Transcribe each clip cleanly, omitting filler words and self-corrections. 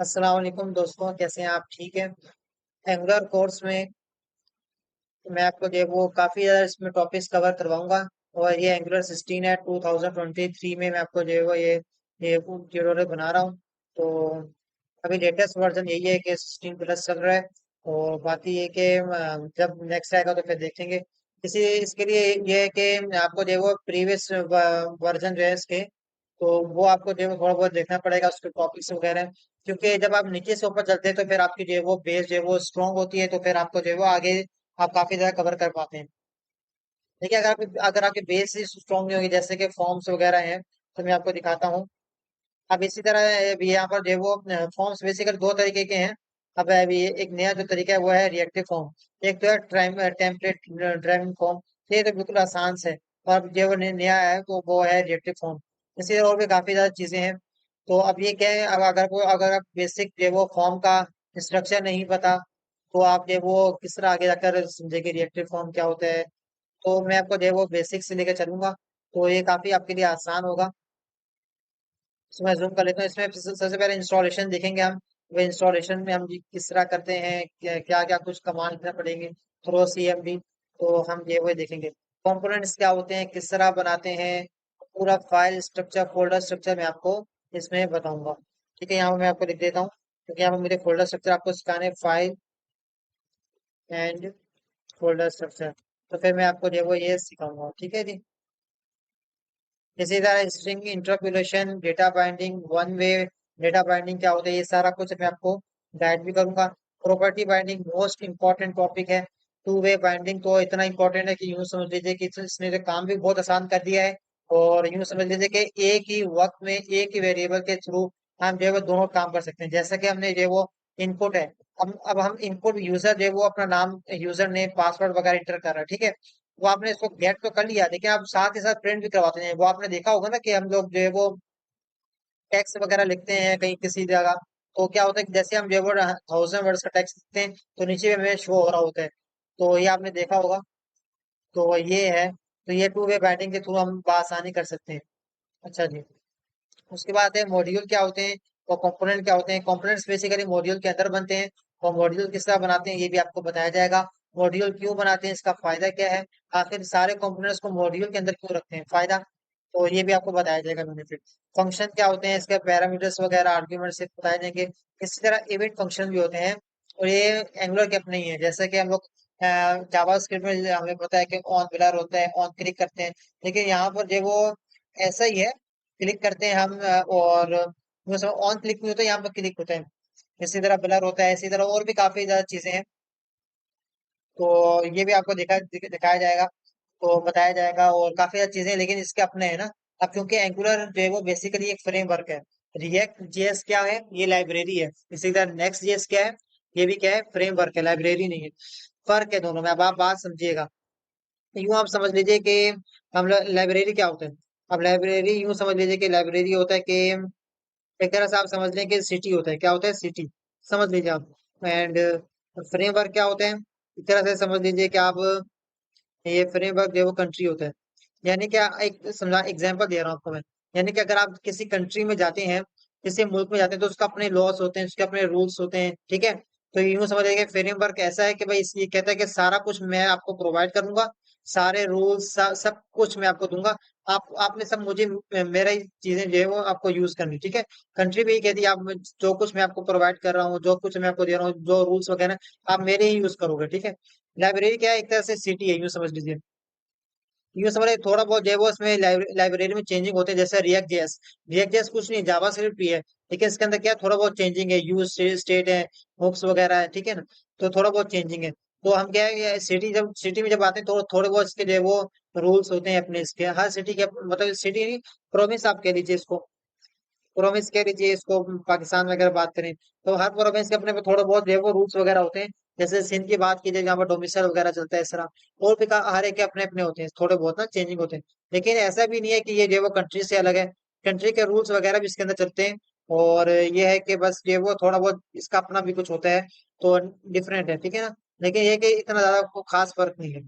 अस्सलाम वालेकुम दोस्तों, कैसे हैं आप? ठीक है। एंगुलर कोर्स में मैं आपको जो है वो काफ़ी ज़्यादा इसमें टॉपिक्स कवर करवाऊंगा। और ये एंगुलर 16 है। 2023 में मैं आपको जो है वो ये ट्यूटोरियल बना रहा हूँ। तो अभी लेटेस्ट वर्जन यही है कि 16 प्लस चल रहा है। और बाकी ये कि जब नेक्स्ट आएगा तो फिर देखेंगे। इसी इसके लिए ये है कि आपको जो है वो प्रीवियस वर्जन जो है इसके, तो वो आपको जो है वो थोड़ा बहुत देखना पड़ेगा उसके टॉपिक्स वगैरह। क्योंकि जब आप नीचे से ऊपर चलते हैं तो फिर आपकी जो है वो बेस जो है वो स्ट्रांग होती है, तो फिर आपको जो है वो आगे आप काफी ज्यादा कवर कर पाते हैं। देखिए, अगर आपकी बेस ही स्ट्रांग नहीं होगी, जैसे कि फॉर्म्स वगैरह हैं, तो मैं आपको दिखाता हूँ। अब इसी तरह भी यहाँ पर जो है वो फॉर्म्स बेसिकली दो तरीके के हैं। अब अभी एक नया जो तरीका है वो है रिएक्टिव फॉर्म। एक तो है टेम्पलेट ड्राइविंग फॉर्म। ये तो बिल्कुल आसान से। और अब जो वो नया है तो वो है रिएक्टिव फॉर्म। इसी तरह और भी काफी ज्यादा चीजें हैं। तो अब ये क्या है, अब अगर आप बेसिक जो है वो फॉर्म का स्ट्रक्चर नहीं पता, तो आप जो है वो किस तरह आगे जाकर समझेंगे रिएक्टिव फॉर्म क्या होता है। तो मैं आपको जो है वो बेसिक से लेकर चलूंगा। तो ये काफी आपके लिए आसान होगा। इसमें मैं जूम कर लेता हूँ। इसमें सबसे पहले इंस्टॉलेशन देखेंगे हम। वो इंस्टॉलेशन में हम किस तरह करते हैं, क्या क्या कुछ कमांड लिखना पड़ेंगे थ्रो सीएमडी। तो हम ये वो देखेंगे। कंपोनेंट्स क्या होते हैं, किस तरह बनाते हैं, पूरा फाइल स्ट्रक्चर फोल्डर स्ट्रक्चर मैं आपको इसमें बताऊंगा। ठीक है, यहाँ पे मैं आपको लिख देता हूँ क्योंकि यहाँ पे मेरे फोल्डर स्ट्रक्चर आपको सिखाने, फाइल एंड फोल्डर स्ट्रक्चर। तो फिर मैं आपको जो है वो ये सिखाऊंगा। ठीक है जी। इसी तरह string interpolation, data binding, one way data binding क्या होता है, ये सारा कुछ मैं आपको गाइड भी करूंगा। Property binding most important topic है। टू वे बाइंडिंग तो इतना इंपॉर्टेंट है कि यूं समझ लीजिए कि इसने तो काम भी बहुत आसान कर दिया है। और यूं समझ लीजिए कि एक ही वक्त में एक ही वेरिएबल के थ्रू हम जो है वो दोनों काम कर सकते हैं। जैसा कि हमने जो है वो इनपुट है, अब हम इनपुट यूजर जो है वो अपना नाम, यूजर नेम, पासवर्ड वगैरह इंटर कर रहा है। ठीक है, वो आपने इसको गेट तो कर लिया, लेकिन आप साथ ही साथ प्रिंट भी करवाते हैं। वो आपने देखा होगा ना कि हम लोग जो है वो टेक्स्ट वगैरह लिखते हैं कहीं किसी जगह, तो क्या होता है कि जैसे हम जो है वो 1000 वर्ड्स का टेक्स्ट लिखते हैं तो नीचे में हमें शो हो रहा होता है। तो ये आपने देखा होगा। तो ये है। तो ये टू वे बाइंडिंग के थ्रू हम आसानी कर सकते हैं। अच्छा जी। उसके बाद है मॉड्यूल क्या होते हैं और कंपोनेंट क्या होते हैं। कंपोनेंट्स बेसिकली मॉड्यूल के अंदर बनते हैं। और मॉड्यूल किस तरह बनाते हैं ये भी आपको बताया जाएगा। मॉड्यूल क्यों बनाते हैं, इसका फायदा क्या है, आखिर सारे कंपोनेंट्स को मॉड्यूल के अंदर क्यों रखते हैं, फायदा, तो ये भी आपको बताया जाएगा बेनिफिट। फंक्शन क्या होते हैं, इसके पैरामीटर्स वगैरह आर्ग्यूमेंट से बताए जाएंगे। इसी तरह इवेंट फंक्शन भी होते हैं। और ये एंगुलर के अपने ही है। जैसे कि हम लोग जावास्क्रिप्ट में हमें पता है कि ऑन ब्लर होता है, ऑन क्लिक करते हैं। लेकिन यहाँ पर जो वो ऐसा ही है, क्लिक करते हैं हम और ऑन क्लिक नहीं होता, यहाँ पर क्लिक होता है। इसी तरह ब्लर होता है, इसी तरह और भी काफी ज्यादा चीजें हैं। तो ये भी आपको दिखाया जाएगा, तो बताया जाएगा। और काफी ज्यादा चीजें हैं, लेकिन इसके अपने है ना। अब क्योंकि एंगुलर जो है वो बेसिकली एक फ्रेमवर्क है। रिएक्ट जेएस क्या है, ये लाइब्रेरी है। इसी तरह नेक्स्ट जेएस क्या है, ये भी क्या है, फ्रेमवर्क है, लाइब्रेरी नहीं है। फर्क है दोनों में। अब आप बात समझिएगा। यूं आप समझ लीजिए कि हम लाइब्रेरी क्या होता है। अब लाइब्रेरी यूं समझ लीजिए कि लाइब्रेरी होता है कि एक तरह से आप समझ लें कि सिटी होता है। क्या होता है, सिटी, समझ लीजिए आप। एंड फ्रेमवर्क क्या होते हैं, एक तरह से समझ लीजिए कि आप, ये फ्रेमवर्क जो है वो कंट्री होता है। यानी कि एक समझा एग्जांपल दे रहा हूँ आपको मैं। यानी कि अगर आप किसी कंट्री में जाते हैं, किसी मुल्क में जाते हैं, तो उसका अपने लॉस होते हैं, उसके अपने रूल्स होते हैं। ठीक है, तो यूं समझिए कि फ्रेमवर्क ऐसा है कि भाई ये कहता है कि सारा कुछ मैं आपको प्रोवाइड करूंगा, सारे रूल्स सब कुछ मैं आपको दूंगा। आपने सब मुझे मेरा ही चीजें जो है वो आपको यूज करनी। ठीक है, कंट्री भी यही कहती है, आप जो कुछ मैं आपको प्रोवाइड कर रहा हूँ, जो कुछ मैं आपको दे रहा हूँ, जो रूल्स वगैरह, आप मेरे ही यूज करोगे। ठीक है, लाइब्रेरी क्या है, एक तरह से सिटी है, यूं समझ लीजिए। यूं समझ लीजिए थोड़ा बहुत जो है वो इसमें लाइब्रेरी में चेंजिंग होते हैं। जैसे रिएक्ट जेएस कुछ नहीं, जावास्क्रिप्ट भी है, लेकिन इसके अंदर क्या है, थोड़ा बहुत चेंजिंग है, यूज स्टेट है, हुक्स वगैरह है। ठीक है ना, तो थोड़ा बहुत चेंजिंग है। तो हम क्या है, सिटी में जब आते हैं तो थोड़े बहुत इसके जो है वो रूल्स होते हैं अपने। इसके हर सिटी के मतलब सिटी नहीं, प्रोविंस आप कह लीजिए इसको, प्रोविंस कह लीजिए इसको, पाकिस्तान में अगर बात करें तो हर प्रोविंस के अपने पे थोड़ा बहुत जो है वो रूल्स वगैरह होते हैं। जैसे सिंध की बात कीजिए, जहाँ पर डोमिसाइल वगैरह चलता है, इस तरह और भी हर एक के अपने अपने होते हैं, थोड़े बहुत ना चेंजिंग होते हैं। लेकिन ऐसा भी नहीं है कि ये जो है वो कंट्री से अलग है। कंट्री के रूल्स वगैरह भी इसके अंदर चलते हैं। और ये है कि बस ये वो थोड़ा बहुत इसका अपना भी कुछ होता है, तो डिफरेंट है। ठीक है ना, लेकिन ये कि इतना ज्यादा कोई खास फर्क नहीं है।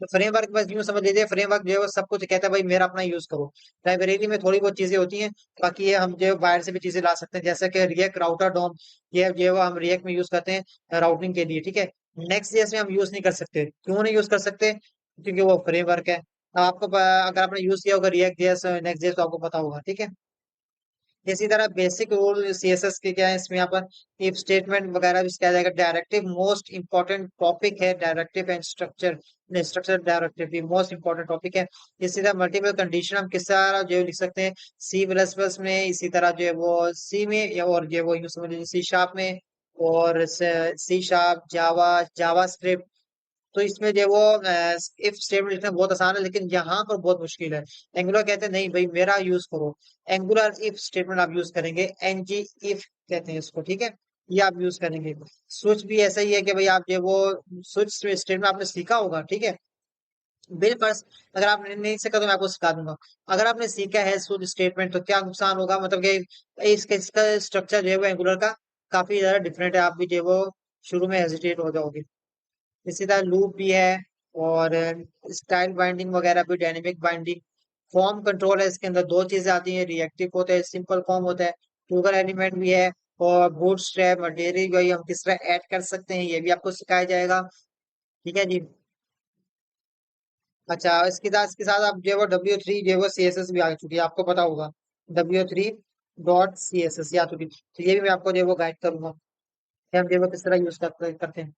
तो फ्रेमवर्क बस यूं समझ लीजिए, फ्रेमवर्क जो है वो सब कुछ कहता है भाई मेरा अपना यूज करो। लाइब्रेरी में थोड़ी बहुत चीजें होती हैं, बाकी ये हम जो है बाहर से भी चीजें ला सकते हैं, जैसे कि रिएक्ट राउटर डॉम, ये जो है वो हम रिएक्ट में यूज करते हैं राउटिंग के लिए, ठीक है। नेक्स्ट जेएस में हम यूज नहीं कर सकते, क्यों नहीं यूज कर सकते, क्योंकि वो फ्रेमवर्क है। अब आपको अगर आपने यूज किया होगा रिएक्ट जेएस, नेक्स्ट जेएस, तो आपको पता होगा, ठीक है। इसी तरह बेसिक रूल सीएसएस के क्या है इसमें, यहाँ पर इफ स्टेटमेंट वगैरह भी क्या जाएगा। डायरेक्टिव मोस्ट इंपॉर्टेंट टॉपिक है, directive and structure, structure directive भी मोस्ट इंपॉर्टेंट टॉपिक है। इसी तरह मल्टीपल कंडीशन हम किस तरह जो है लिख सकते हैं सी प्लस प्लस में, इसी तरह जो है वो सी में, या और जो है वो यूं समझ लीजिए सी शार्प में, और सी शार्प, जावा, जावा स्क्रिप्ट। तो इसमें जो है वो इफ स्टेटमेंट लिखना बहुत आसान है, लेकिन यहाँ पर बहुत मुश्किल है। एंगुलर कहते हैं नहीं भाई मेरा यूज करो, एंगुलर इफ स्टेटमेंट आप यूज करेंगे, एनजी इफ कहते हैं इसको, ठीक है। ये आप यूज करेंगे। स्विच भी ऐसा ही है कि भाई आप जो है वो स्विच स्टेटमेंट आपने सीखा होगा, ठीक है। बिल फर्स्ट, अगर आपने नहीं सीखा तो मैं आपको सिखा दूंगा। अगर आपने सीखा है स्विच स्टेटमेंट तो क्या नुकसान होगा, मतलब कि इसका स्ट्रक्चर जो है वो एंगुलर का काफी ज्यादा डिफरेंट है, आप भी जो है वो शुरू में हेजिटेट हो जाओगे। इसी तरह लूप भी है, और स्टाइल बाइंडिंग वगैरह भी, डायनेमिक बाइंडिंग। फॉर्म कंट्रोल है, इसके अंदर दो चीजें आती हैं, रिएक्टिव होता है, सिंपल फॉर्म होता है, ट्रिगर एलिमेंट भी है, और बूटस्ट्रैप मटेरियल वही हम किस तरह ऐड कर सकते हैं ये भी आपको सिखाया जाएगा, ठीक है जी। अच्छा, इसके साथ आप जो है वो W3 जो है वो CSS भी आ चुकी है, आपको पता होगा W3.CSS आ चुकी है। तो ये भी मैं आपको जो है वो गाइड करूंगा कि हम जो है वो किस तरह यूज करते हैं।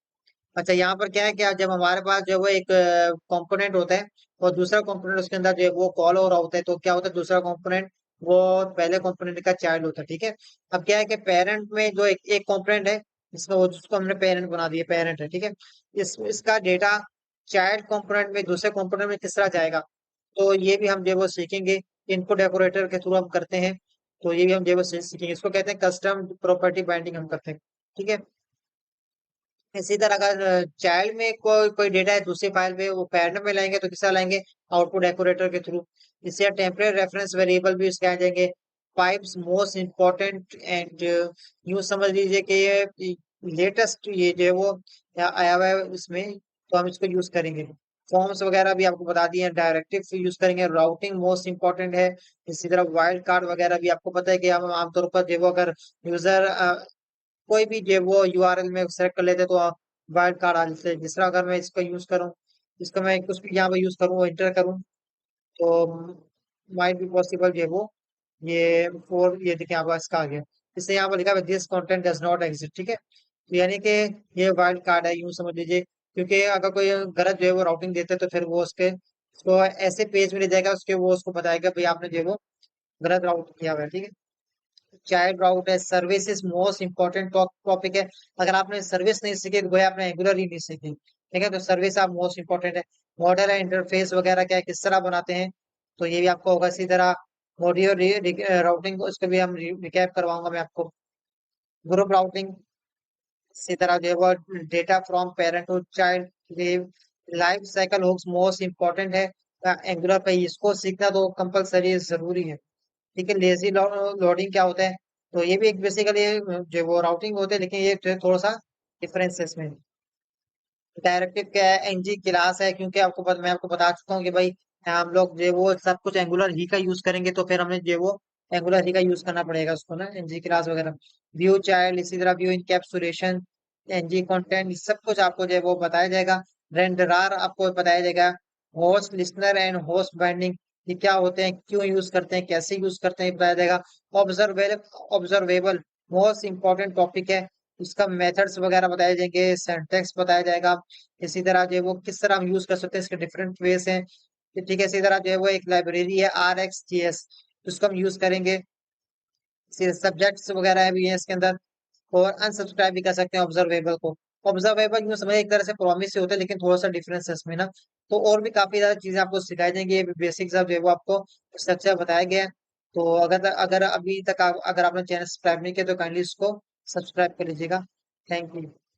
अच्छा, यहाँ पर क्या है, क्या जब हमारे पास जो है वो एक कंपोनेंट होता है और दूसरा कंपोनेंट उसके अंदर जो है वो कॉल हो रहा होता है, तो क्या होता है दूसरा कंपोनेंट वो पहले कंपोनेंट का चाइल्ड होता है, ठीक है। अब क्या है कि पेरेंट में जो एक एक कंपोनेंट है, इसमें वो जिसको हमने पेरेंट बना दिया, पेरेंट है, ठीक है। इसका डेटा चाइल्ड कंपोनेंट में दूसरे कंपोनेंट में किस तरह जाएगा, तो ये भी हम जो है वो सीखेंगे। इनपुट डेकोरेटर के थ्रू हम करते हैं, तो ये भी हम जो है वो सीखेंगे। इसको कहते हैं कस्टम प्रॉपर्टी बाइंडिंग हम करते हैं, ठीक है। इसी तरह अगर चाइल्ड में कोई कोई डेटा है दूसरी फाइल में, वो पैरेंट में लाएंगे तो किसका लाएंगे, आउटपुट डेकोरेटर के थ्रू। इससे टेम्परेरी रेफरेंस वेरिएबल भी इसके आ जाएंगे। पाइप्स मोस्ट इम्पोर्टेंट एंड यूं समझ लीजिए कि ये लेटेस्ट ये जो है वो आया हुआ है इसमें, तो हम इसको यूज करेंगे। फॉर्म्स वगैरह भी आपको बता दिए, डायरेक्टिव यूज करेंगे, राउटिंग मोस्ट इंपॉर्टेंट है। इसी तरह वाइल्ड कार्ड वगैरह भी आपको पता है कि हम आमतौर पर जो है वो अगर यूजर कोई भी जो वो यूआरएल में सेलेक्ट कर लेते हैं तो वाइल्ड कार्ड आ जाते हैं। जिस तरह अगर मैं इसका यूज करूँ, इसका मैं कुछ भी यहाँ पे यूज करूँ, एंटर करूँ, तो माइट बी पॉसिबल जो है वो ये फोर, ये देखिए यहाँ पर इसका आ गया। इससे यहाँ पर लिखा है this content does not exist, ठीक है। तो यानी कि ये वाइल्ड कार्ड है यूं समझ लीजिए, क्योंकि अगर कोई गलत जो है वो राउटिंग देते हैं तो फिर वो उसके उसको ऐसे पेज में ले जाएगा, उसके वो उसको बताएगा भाई आपने जो है वो गलत राउट किया हुआ है, ठीक है। चाइल्ड राउट है, सर्विस मोस्ट इंपॉर्टेंट टॉपिक है। अगर आपने सर्विस नहीं सीखी तो गोया आपने एंगुलर ही नहीं सीखी, ठीक है। तो सर्विस आप मोस्ट इंपॉर्टेंट है। मॉडल है, इंटरफेस वगैरह क्या है, किस तरह बनाते हैं, तो ये भी आपको होगा। इसी तरह मॉड्यूल राउटिंग, उसको भी हम रिकैप करवाऊंगा मैं आपको। ग्रुप राउटिंग, इसी तरह जो है वो data from parent to child, life cycle hooks most important है एंगुलर पे, इसको सीखना तो कंपलसरी जरूरी है, ठीक है। लेजी लोडिंग क्या होता है, तो ये भी एक बेसिकली जो वो राउटिंग होते हैं, लेकिन ये थोड़ा सा डिफरेंस है इसमें। डायरेक्टिव क्या है, एनजी क्लास है, क्योंकि मैं आपको बता चुका हूँ कि भाई हम लोग जो है वो सब कुछ एंगुलर ही का यूज करेंगे, तो फिर हमें जो है वो एंगुलर ही का यूज करना पड़ेगा उसको ना, एनजी क्लास वगैरह। व्यू चाइल्ड, इसी तरह व्यू इनकैप्सुलेशन, एनजी कंटेंट, सब कुछ आपको जो है वो बताया जाएगा। रेंडरार आपको बताया जाएगा। Host listener and host binding, ये क्या होते हैं, क्यों यूज करते हैं, कैसे यूज करते हैं, ये बताया जाएगा। ऑब्जर्वेबल मोस्ट इंपॉर्टेंट टॉपिक है, उसका मेथड्स वगैरह बताए जाएंगे, सिंटैक्स बताया जाएगा। इसी तरह जो है वो किस तरह हम यूज कर सकते हैं, इसके डिफरेंट वेज हैं, ठीक है। इसी तरह जो है वो एक लाइब्रेरी है RxJS, उसको हम यूज करेंगे। सब्जेक्ट्स वगैरह भी हैं इसके अंदर, और अनसब्सक्राइब भी कर सकते हैं ऑब्जर्वेबल को। ऑब्जर्वेबल यूं समझे एक तरह से प्रॉमिस से होता है, लेकिन थोड़ा सा डिफरेंस है इसमें ना। तो और भी काफी ज्यादा चीजें आपको सिखाई जाएंगी, ये बेसिक सब जो है वो आपको स्ट्रक्चर बताया गया है। तो अगर अगर अभी तक अगर आपने चैनल सब्सक्राइब नहीं किया तो काइंडली इसको सब्सक्राइब कर लीजिएगा। Thank you.